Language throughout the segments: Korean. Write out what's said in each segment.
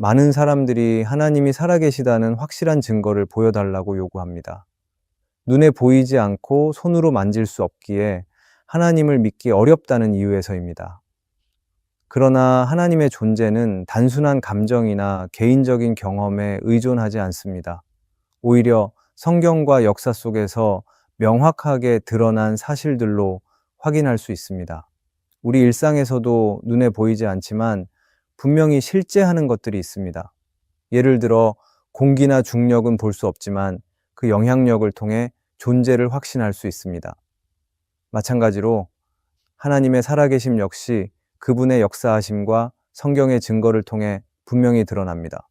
많은 사람들이 하나님이 살아계시다는 확실한 증거를 보여달라고 요구합니다. 눈에 보이지 않고 손으로 만질 수 없기에 하나님을 믿기 어렵다는 이유에서입니다. 그러나 하나님의 존재는 단순한 감정이나 개인적인 경험에 의존하지 않습니다. 오히려 성경과 역사 속에서 명확하게 드러난 사실들로 확인할 수 있습니다. 우리 일상에서도 눈에 보이지 않지만 분명히 실제하는 것들이 있습니다. 예를 들어 공기나 중력은 볼 수 없지만 그 영향력을 통해 존재를 확신할 수 있습니다. 마찬가지로 하나님의 살아계심 역시 그분의 역사하심과 성경의 증거를 통해 분명히 드러납니다.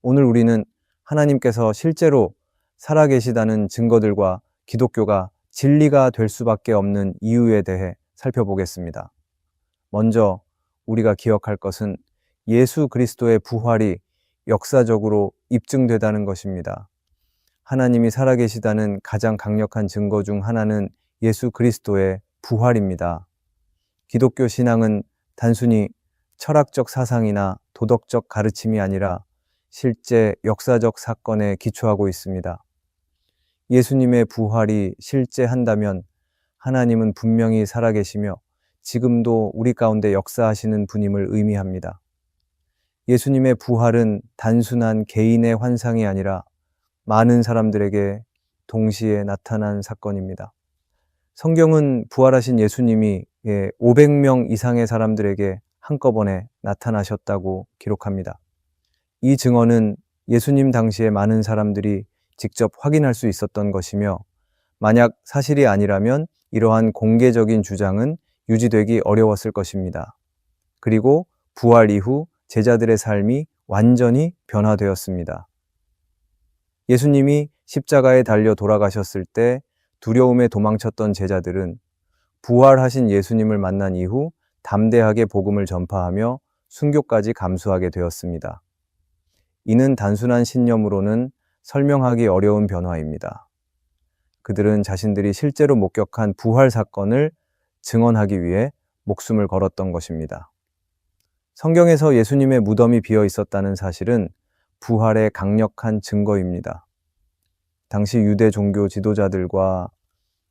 오늘 우리는 하나님께서 실제로 살아계시다는 증거들과 기독교가 진리가 될 수밖에 없는 이유에 대해 살펴보겠습니다. 먼저 우리가 기억할 것은 예수 그리스도의 부활이 역사적으로 입증되다는 것입니다. 하나님이 살아계시다는 가장 강력한 증거 중 하나는 예수 그리스도의 부활입니다. 기독교 신앙은 단순히 철학적 사상이나 도덕적 가르침이 아니라 실제 역사적 사건에 기초하고 있습니다. 예수님의 부활이 실제한다면 하나님은 분명히 살아계시며 지금도 우리 가운데 역사하시는 분임을 의미합니다. 예수님의 부활은 단순한 개인의 환상이 아니라 많은 사람들에게 동시에 나타난 사건입니다. 성경은 부활하신 예수님이 500명 이상의 사람들에게 한꺼번에 나타나셨다고 기록합니다. 이 증언은 예수님 당시에 많은 사람들이 직접 확인할 수 있었던 것이며, 만약 사실이 아니라면 이러한 공개적인 주장은 유지되기 어려웠을 것입니다. 그리고 부활 이후 제자들의 삶이 완전히 변화되었습니다. 예수님이 십자가에 달려 돌아가셨을 때 두려움에 도망쳤던 제자들은 부활하신 예수님을 만난 이후 담대하게 복음을 전파하며 순교까지 감수하게 되었습니다. 이는 단순한 신념으로는 설명하기 어려운 변화입니다. 그들은 자신들이 실제로 목격한 부활 사건을 증언하기 위해 목숨을 걸었던 것입니다. 성경에서 예수님의 무덤이 비어 있었다는 사실은 부활의 강력한 증거입니다. 당시 유대 종교 지도자들과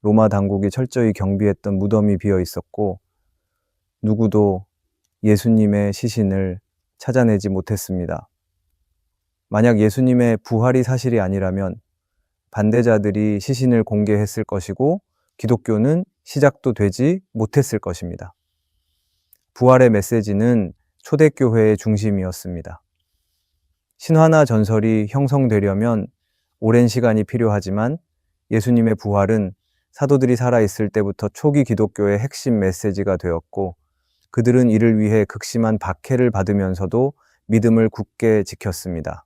로마 당국이 철저히 경비했던 무덤이 비어 있었고, 누구도 예수님의 시신을 찾아내지 못했습니다. 만약 예수님의 부활이 사실이 아니라면 반대자들이 시신을 공개했을 것이고 기독교는 시작도 되지 못했을 것입니다. 부활의 메시지는 초대교회의 중심이었습니다. 신화나 전설이 형성되려면 오랜 시간이 필요하지만 예수님의 부활은 사도들이 살아있을 때부터 초기 기독교의 핵심 메시지가 되었고, 그들은 이를 위해 극심한 박해를 받으면서도 믿음을 굳게 지켰습니다.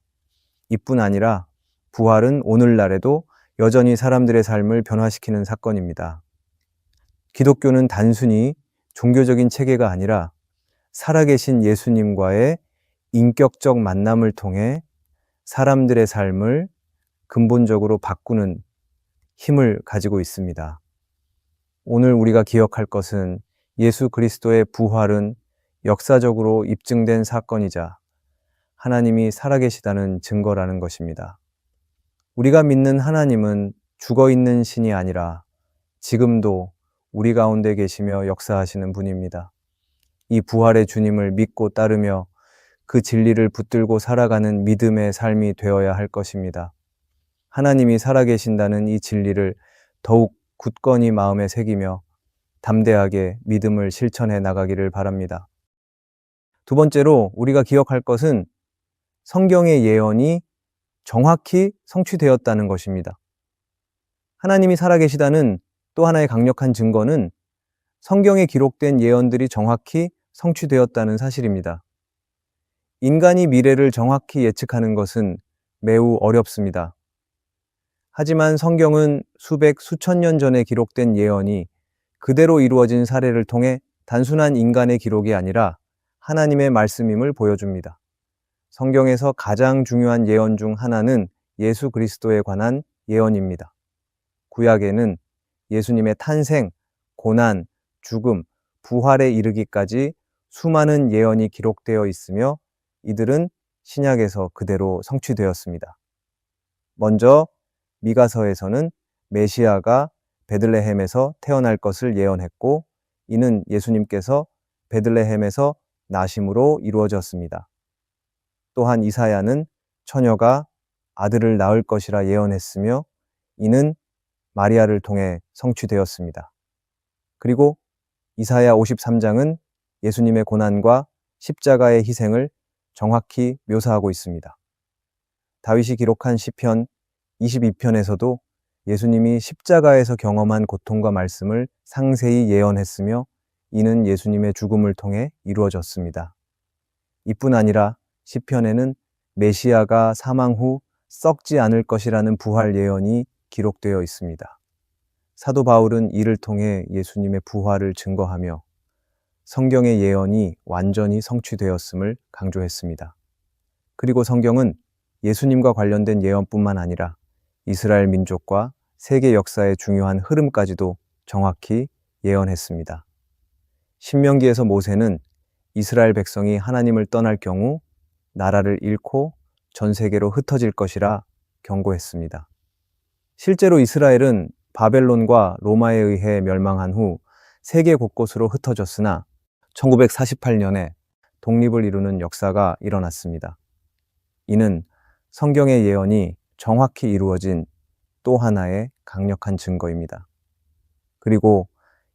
이뿐 아니라 부활은 오늘날에도 여전히 사람들의 삶을 변화시키는 사건입니다. 기독교는 단순히 종교적인 체계가 아니라 살아계신 예수님과의 인격적 만남을 통해 사람들의 삶을 근본적으로 바꾸는 힘을 가지고 있습니다. 오늘 우리가 기억할 것은 예수 그리스도의 부활은 역사적으로 입증된 사건이자 하나님이 살아계시다는 증거라는 것입니다. 우리가 믿는 하나님은 죽어있는 신이 아니라 지금도 우리 가운데 계시며 역사하시는 분입니다. 이 부활의 주님을 믿고 따르며 그 진리를 붙들고 살아가는 믿음의 삶이 되어야 할 것입니다. 하나님이 살아계신다는 이 진리를 더욱 굳건히 마음에 새기며 담대하게 믿음을 실천해 나가기를 바랍니다. 두 번째로 우리가 기억할 것은 성경의 예언이 정확히 성취되었다는 것입니다. 하나님이 살아계시다는 또 하나의 강력한 증거는 성경에 기록된 예언들이 정확히 성취되었다는 사실입니다. 인간이 미래를 정확히 예측하는 것은 매우 어렵습니다. 하지만 성경은 수백, 수천 년 전에 기록된 예언이 그대로 이루어진 사례를 통해 단순한 인간의 기록이 아니라 하나님의 말씀임을 보여줍니다. 성경에서 가장 중요한 예언 중 하나는 예수 그리스도에 관한 예언입니다. 구약에는 예수님의 탄생, 고난, 죽음, 부활에 이르기까지 수많은 예언이 기록되어 있으며 이들은 신약에서 그대로 성취되었습니다. 먼저 미가서에서는 메시아가 베들레헴에서 태어날 것을 예언했고, 이는 예수님께서 베들레헴에서 나심으로 이루어졌습니다. 또한 이사야는 처녀가 아들을 낳을 것이라 예언했으며, 이는 마리아를 통해 성취되었습니다. 그리고 이사야 53장은 예수님의 고난과 십자가의 희생을 정확히 묘사하고 있습니다. 다윗이 기록한 시편 22편에서도 예수님이 십자가에서 경험한 고통과 말씀을 상세히 예언했으며, 이는 예수님의 죽음을 통해 이루어졌습니다. 이뿐 아니라 시편에는 메시아가 사망 후 썩지 않을 것이라는 부활 예언이 기록되어 있습니다. 사도 바울은 이를 통해 예수님의 부활을 증거하며 성경의 예언이 완전히 성취되었음을 강조했습니다. 그리고 성경은 예수님과 관련된 예언뿐만 아니라 이스라엘 민족과 세계 역사의 중요한 흐름까지도 정확히 예언했습니다. 신명기에서 모세는 이스라엘 백성이 하나님을 떠날 경우 나라를 잃고 전 세계로 흩어질 것이라 경고했습니다. 실제로 이스라엘은 바벨론과 로마에 의해 멸망한 후 세계 곳곳으로 흩어졌으나 1948년에 독립을 이루는 역사가 일어났습니다. 이는 성경의 예언이 정확히 이루어진 또 하나의 강력한 증거입니다. 그리고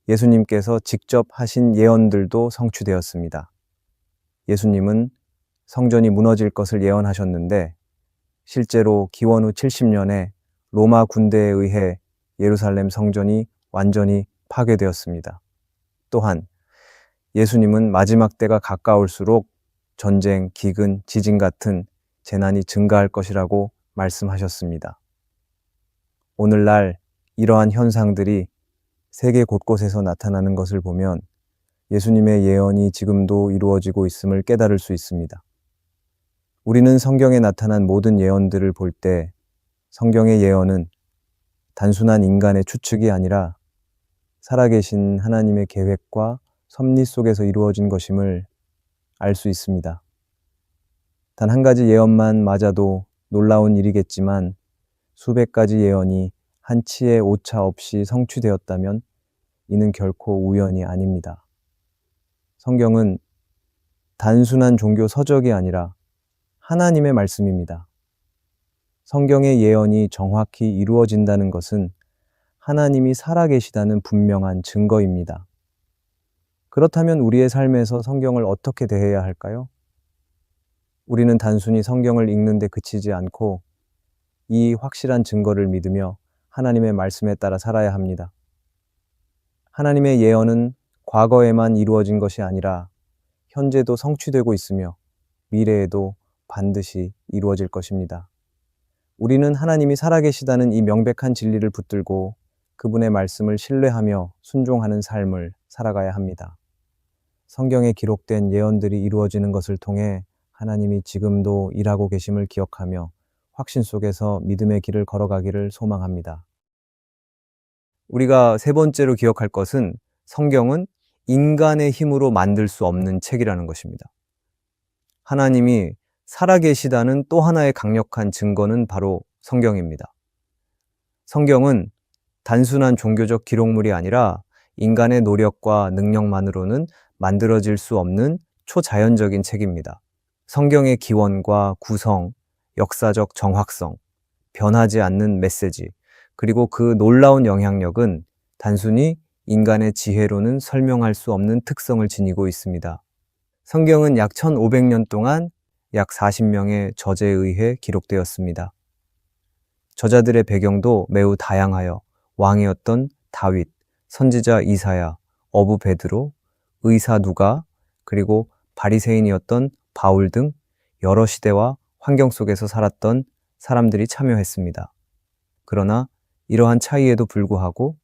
예수님께서 직접 하신 예언들도 성취되었습니다. 예수님은 성전이 무너질 것을 예언하셨는데, 실제로 기원 후 70년에 로마 군대에 의해 예루살렘 성전이 완전히 파괴되었습니다. 또한 예수님은 마지막 때가 가까울수록 전쟁, 기근, 지진 같은 재난이 증가할 것이라고 말씀하셨습니다. 오늘날 이러한 현상들이 세계 곳곳에서 나타나는 것을 보면 예수님의 예언이 지금도 이루어지고 있음을 깨달을 수 있습니다. 우리는 성경에 나타난 모든 예언들을 볼 때 성경의 예언은 단순한 인간의 추측이 아니라 살아계신 하나님의 계획과 섭리 속에서 이루어진 것임을 알 수 있습니다. 단 한 가지 예언만 맞아도 놀라운 일이겠지만 수백 가지 예언이 한 치의 오차 없이 성취되었다면 이는 결코 우연이 아닙니다. 성경은 단순한 종교 서적이 아니라 하나님의 말씀입니다. 성경의 예언이 정확히 이루어진다는 것은 하나님이 살아계시다는 분명한 증거입니다. 그렇다면 우리의 삶에서 성경을 어떻게 대해야 할까요? 우리는 단순히 성경을 읽는 데 그치지 않고 이 확실한 증거를 믿으며 하나님의 말씀에 따라 살아야 합니다. 하나님의 예언은 과거에만 이루어진 것이 아니라 현재도 성취되고 있으며 미래에도 반드시 이루어질 것입니다. 우리는 하나님이 살아계시다는 이 명백한 진리를 붙들고 그분의 말씀을 신뢰하며 순종하는 삶을 살아가야 합니다. 성경에 기록된 예언들이 이루어지는 것을 통해 하나님이 지금도 일하고 계심을 기억하며 확신 속에서 믿음의 길을 걸어가기를 소망합니다. 우리가 세 번째로 기억할 것은 성경은 인간의 힘으로 만들 수 없는 책이라는 것입니다. 하나님이 살아계시다는 또 하나의 강력한 증거는 바로 성경입니다. 성경은 단순한 종교적 기록물이 아니라 인간의 노력과 능력만으로는 만들어질 수 없는 초자연적인 책입니다. 성경의 기원과 구성, 역사적 정확성, 변하지 않는 메시지, 그리고 그 놀라운 영향력은 단순히 인간의 지혜로는 설명할 수 없는 특성을 지니고 있습니다. 성경은 약 1500년 동안 약 40명의 저자에 의해 기록되었습니다. 저자들의 배경도 매우 다양하여 왕이었던 다윗, 선지자 이사야, 어부 베드로, 의사 누가, 그리고 바리새인이었던 바울 등 여러 시대와 환경 속에서 살았던 사람들이 참여했습니다. 그러나 이러한 차이에도 불구하고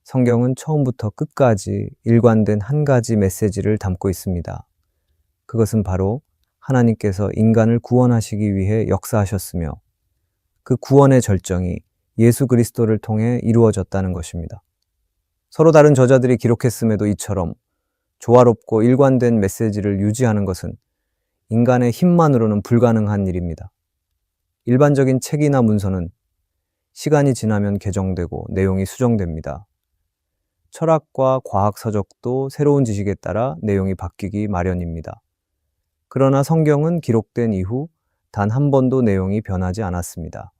성경은 처음부터 끝까지 일관된 한 가지 메시지를 담고 있습니다. 그것은 바로 하나님께서 인간을 구원하시기 위해 역사하셨으며 그 구원의 절정이 예수 그리스도를 통해 이루어졌다는 것입니다. 서로 다른 저자들이 기록했음에도 이처럼 조화롭고 일관된 메시지를 유지하는 것은 인간의 힘만으로는 불가능한 일입니다. 일반적인 책이나 문서는 시간이 지나면 개정되고 내용이 수정됩니다. 철학과 과학 서적도 새로운 지식에 따라 내용이 바뀌기 마련입니다. 그러나 성경은 기록된 이후 단 한 번도 내용이 변하지 않았습니다.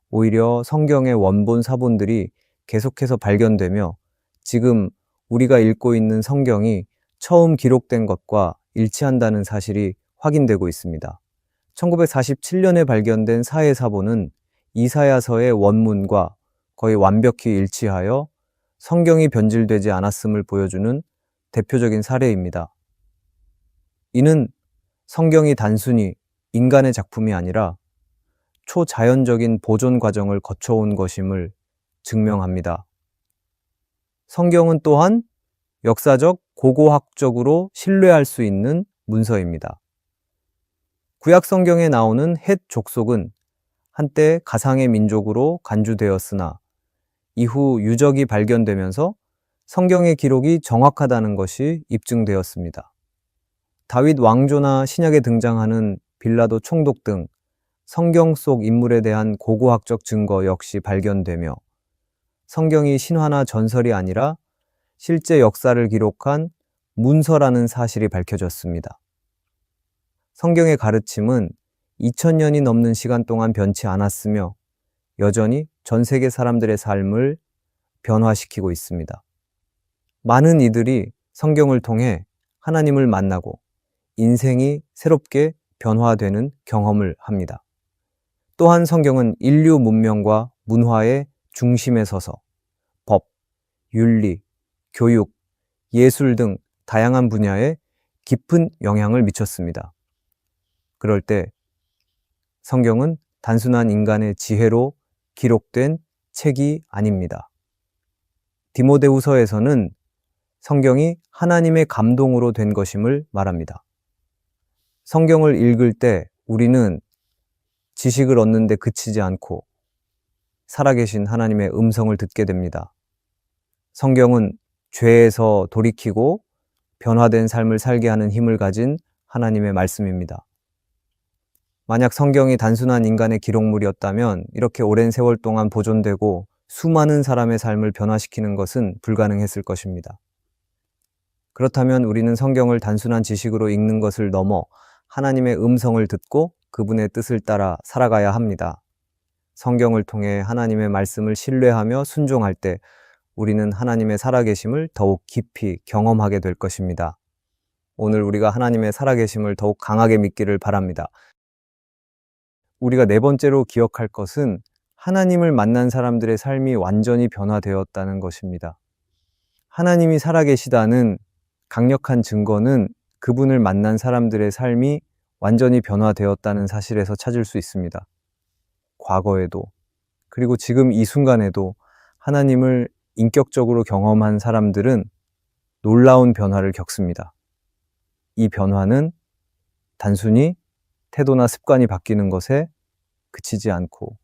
오히려 성경의 원본 사본들이 계속해서 발견되며 지금 우리가 읽고 있는 성경이 처음 기록된 것과 일치한다는 사실이 확인되고 있습니다. 1947년에 발견된 사해사본은 이사야서의 원문과 거의 완벽히 일치하여 성경이 변질되지 않았음을 보여주는 대표적인 사례입니다. 이는 성경이 단순히 인간의 작품이 아니라 초자연적인 보존 과정을 거쳐온 것임을 증명합니다. 성경은 또한 역사적, 고고학적으로 신뢰할 수 있는 문서입니다. 구약 성경에 나오는 헷 족속은 한때 가상의 민족으로 간주되었으나 이후 유적이 발견되면서 성경의 기록이 정확하다는 것이 입증되었습니다. 다윗 왕조나 신약에 등장하는 빌라도 총독 등 성경 속 인물에 대한 고고학적 증거 역시 발견되며 성경이 신화나 전설이 아니라 실제 역사를 기록한 문서라는 사실이 밝혀졌습니다. 성경의 가르침은 2000년이 넘는 시간 동안 변치 않았으며 여전히 전 세계 사람들의 삶을 변화시키고 있습니다. 많은 이들이 성경을 통해 하나님을 만나고 인생이 새롭게 변화되는 경험을 합니다. 또한 성경은 인류 문명과 문화의 중심에 서서 법, 윤리, 교육, 예술 등 다양한 분야에 깊은 영향을 미쳤습니다. 그럴 때 성경은 단순한 인간의 지혜로 기록된 책이 아닙니다. 디모데후서에서는 성경이 하나님의 감동으로 된 것임을 말합니다. 성경을 읽을 때 우리는 지식을 얻는 데 그치지 않고 살아계신 하나님의 음성을 듣게 됩니다. 성경은 죄에서 돌이키고 변화된 삶을 살게 하는 힘을 가진 하나님의 말씀입니다. 만약 성경이 단순한 인간의 기록물이었다면 이렇게 오랜 세월 동안 보존되고 수많은 사람의 삶을 변화시키는 것은 불가능했을 것입니다. 그렇다면 우리는 성경을 단순한 지식으로 읽는 것을 넘어 하나님의 음성을 듣고 그분의 뜻을 따라 살아가야 합니다. 성경을 통해 하나님의 말씀을 신뢰하며 순종할 때 우리는 하나님의 살아계심을 더욱 깊이 경험하게 될 것입니다. 오늘 우리가 하나님의 살아계심을 더욱 강하게 믿기를 바랍니다. 우리가 네 번째로 기억할 것은 하나님을 만난 사람들의 삶이 완전히 변화되었다는 것입니다. 하나님이 살아계시다는 강력한 증거는 그분을 만난 사람들의 삶이 완전히 변화되었다는 사실에서 찾을 수 있습니다. 과거에도 그리고 지금 이 순간에도 하나님을 인격적으로 경험한 사람들은 놀라운 변화를 겪습니다. 이 변화는 단순히 태도나 습관이 바뀌는 것에 그치지 않고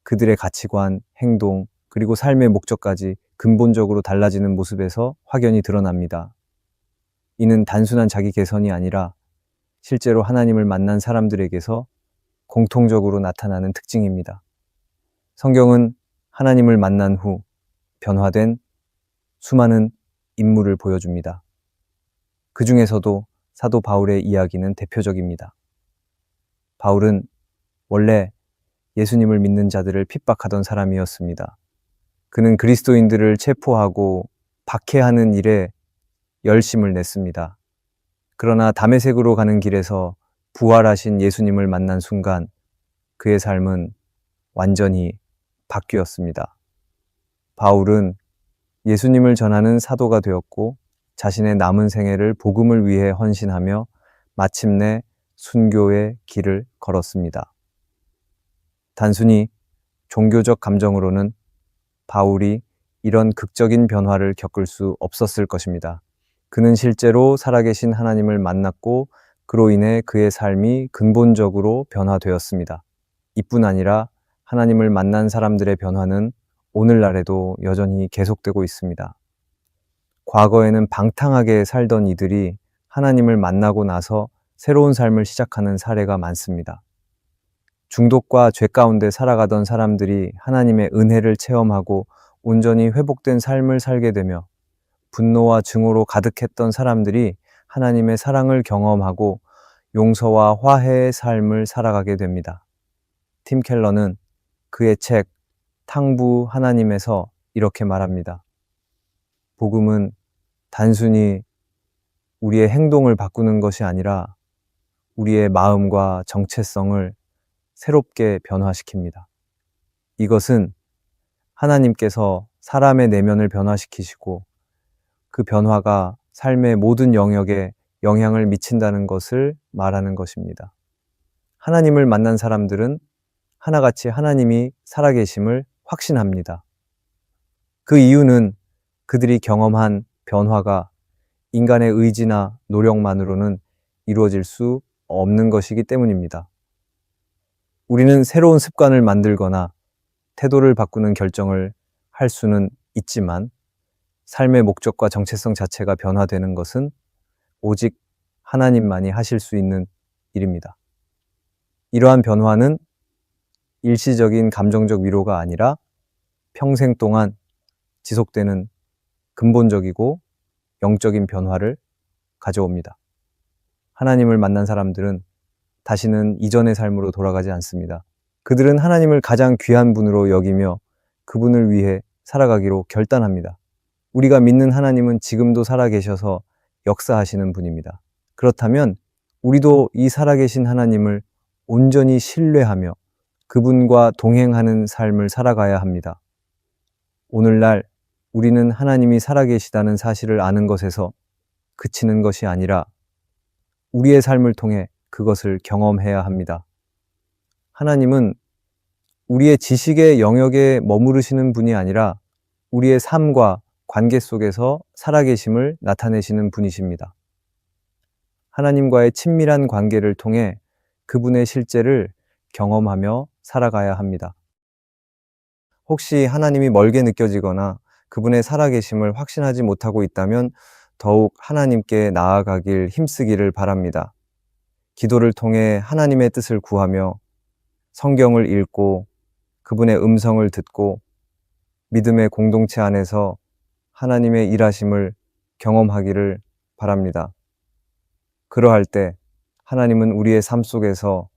그들의 가치관, 행동, 그리고 삶의 목적까지 근본적으로 달라지는 모습에서 확연히 드러납니다. 이는 단순한 자기 개선이 아니라 실제로 하나님을 만난 사람들에게서 공통적으로 나타나는 특징입니다. 성경은 하나님을 만난 후 변화된 수많은 인물을 보여줍니다. 그 중에서도 사도 바울의 이야기는 대표적입니다. 바울은 원래 예수님을 믿는 자들을 핍박하던 사람이었습니다. 그는 그리스도인들을 체포하고 박해하는 일에 열심을 냈습니다. 그러나 다메섹으로 가는 길에서 부활하신 예수님을 만난 순간 그의 삶은 완전히 바뀌었습니다. 바울은 예수님을 전하는 사도가 되었고 자신의 남은 생애를 복음을 위해 헌신하며 마침내 순교의 길을 걸었습니다. 단순히 종교적 감정으로는 바울이 이런 극적인 변화를 겪을 수 없었을 것입니다. 그는 실제로 살아계신 하나님을 만났고 그로 인해 그의 삶이 근본적으로 변화되었습니다. 이뿐 아니라 하나님을 만난 사람들의 변화는 오늘날에도 여전히 계속되고 있습니다. 과거에는 방탕하게 살던 이들이 하나님을 만나고 나서 새로운 삶을 시작하는 사례가 많습니다. 중독과 죄 가운데 살아가던 사람들이 하나님의 은혜를 체험하고 온전히 회복된 삶을 살게 되며 분노와 증오로 가득했던 사람들이 하나님의 사랑을 경험하고 용서와 화해의 삶을 살아가게 됩니다. 팀 켈러는 그의 책 탕부 하나님에서 이렇게 말합니다. 복음은 단순히 우리의 행동을 바꾸는 것이 아니라 우리의 마음과 정체성을 새롭게 변화시킵니다. 이것은 하나님께서 사람의 내면을 변화시키시고 그 변화가 삶의 모든 영역에 영향을 미친다는 것을 말하는 것입니다. 하나님을 만난 사람들은 하나같이 하나님이 살아계심을 확신합니다. 그 이유는 그들이 경험한 변화가 인간의 의지나 노력만으로는 이루어질 수 없는 것이기 때문입니다. 우리는 새로운 습관을 만들거나 태도를 바꾸는 결정을 할 수는 있지만 삶의 목적과 정체성 자체가 변화되는 것은 오직 하나님만이 하실 수 있는 일입니다. 이러한 변화는 일시적인 감정적 위로가 아니라 평생 동안 지속되는 근본적이고 영적인 변화를 가져옵니다. 하나님을 만난 사람들은 다시는 이전의 삶으로 돌아가지 않습니다. 그들은 하나님을 가장 귀한 분으로 여기며 그분을 위해 살아가기로 결단합니다. 우리가 믿는 하나님은 지금도 살아계셔서 역사하시는 분입니다. 그렇다면 우리도 이 살아계신 하나님을 온전히 신뢰하며 그분과 동행하는 삶을 살아가야 합니다. 오늘날 우리는 하나님이 살아계시다는 사실을 아는 것에서 그치는 것이 아니라 우리의 삶을 통해 그것을 경험해야 합니다. 하나님은 우리의 지식의 영역에 머무르시는 분이 아니라 우리의 삶과 관계 속에서 살아계심을 나타내시는 분이십니다. 하나님과의 친밀한 관계를 통해 그분의 실제를 경험하며 살아가야 합니다. 혹시 하나님이 멀게 느껴지거나 그분의 살아계심을 확신하지 못하고 있다면 더욱 하나님께 나아가길 힘쓰기를 바랍니다. 기도를 통해 하나님의 뜻을 구하며 성경을 읽고 그분의 음성을 듣고 믿음의 공동체 안에서 하나님의 일하심을 경험하기를 바랍니다. 그러할 때 하나님은 우리의 삶 속에서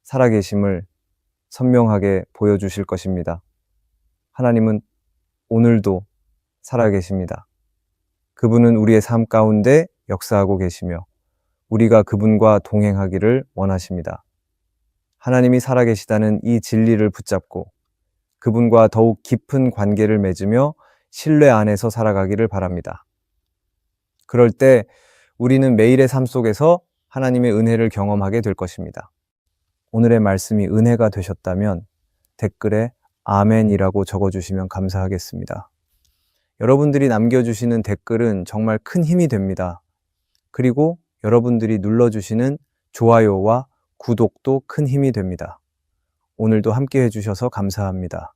살아계심을 선명하게 보여주실 것입니다. 하나님은 오늘도 살아계십니다. 그분은 우리의 삶 가운데 역사하고 계시며 우리가 그분과 동행하기를 원하십니다. 하나님이 살아계시다는 이 진리를 붙잡고 그분과 더욱 깊은 관계를 맺으며 신뢰 안에서 살아가기를 바랍니다. 그럴 때 우리는 매일의 삶 속에서 하나님의 은혜를 경험하게 될 것입니다. 오늘의 말씀이 은혜가 되셨다면 댓글에 아멘이라고 적어주시면 감사하겠습니다. 여러분들이 남겨주시는 댓글은 정말 큰 힘이 됩니다. 그리고 여러분들이 눌러주시는 좋아요와 구독도 큰 힘이 됩니다. 오늘도 함께 해주셔서 감사합니다.